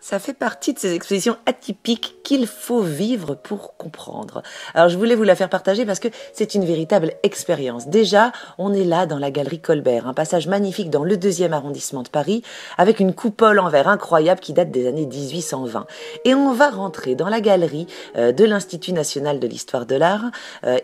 Ça fait partie de ces expositions atypiques qu'il faut vivre pour comprendre. Alors je voulais vous la faire partager parce que c'est une véritable expérience. Déjà, on est là dans la galerie Colbert, un passage magnifique dans le 2e arrondissement de Paris, avec une coupole en verre incroyable qui date des années 1820. Et on va rentrer dans la galerie de l'Institut national de l'histoire de l'art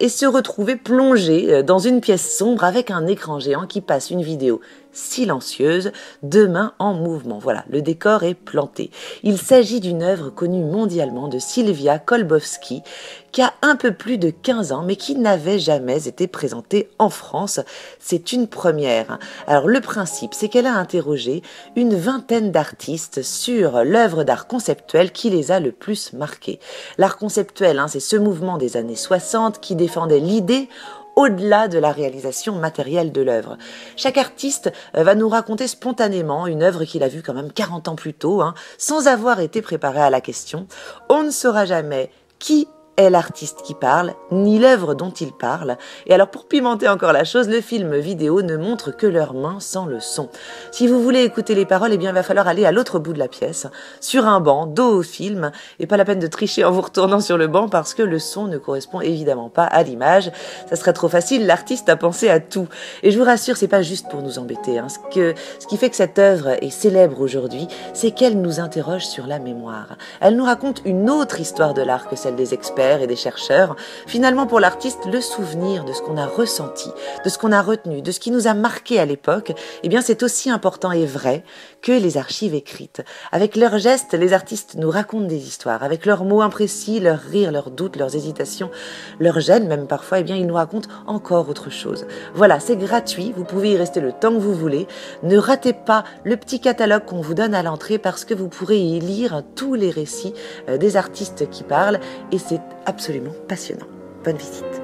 et se retrouver plongé dans une pièce sombre avec un écran géant qui passe une vidéo silencieuse, deux mains en mouvement. Voilà, le décor est planté. Il s'agit d'une œuvre connue mondialement de Sylwia Kolbowski, qui a un peu plus de 15 ans, mais qui n'avait jamais été présentée en France. C'est une première. Alors le principe, c'est qu'elle a interrogé une vingtaine d'artistes sur l'œuvre d'art conceptuel qui les a le plus marqués. L'art conceptuel, c'est ce mouvement des années 60 qui défendait l'idée au-delà de la réalisation matérielle de l'œuvre. Chaque artiste va nous raconter spontanément une œuvre qu'il a vue quand même 40 ans plus tôt, sans avoir été préparé à la question. On ne saura jamais qui est l'artiste qui parle, ni l'œuvre dont il parle. Et alors pour pimenter encore la chose, le film vidéo ne montre que leurs mains sans le son. Si vous voulez écouter les paroles, il va falloir aller à l'autre bout de la pièce, sur un banc, dos au film, et pas la peine de tricher en vous retournant sur le banc parce que le son ne correspond évidemment pas à l'image. Ça serait trop facile, l'artiste a pensé à tout. Et je vous rassure, c'est pas juste pour nous embêter. Ce qui fait que cette œuvre est célèbre aujourd'hui, c'est qu'elle nous interroge sur la mémoire. Elle nous raconte une autre histoire de l'art que celle des experts et des chercheurs. Finalement, pour l'artiste, le souvenir de ce qu'on a ressenti, de ce qu'on a retenu, de ce qui nous a marqué à l'époque, c'est aussi important et vrai que les archives écrites. Avec leurs gestes, les artistes nous racontent des histoires. Avec leurs mots imprécis, leurs rires, leurs doutes, leurs hésitations, leurs gênes même parfois, ils nous racontent encore autre chose. Voilà, c'est gratuit, vous pouvez y rester le temps que vous voulez. Ne ratez pas le petit catalogue qu'on vous donne à l'entrée parce que vous pourrez y lire tous les récits des artistes qui parlent et c'est absolument passionnant. Bonne visite.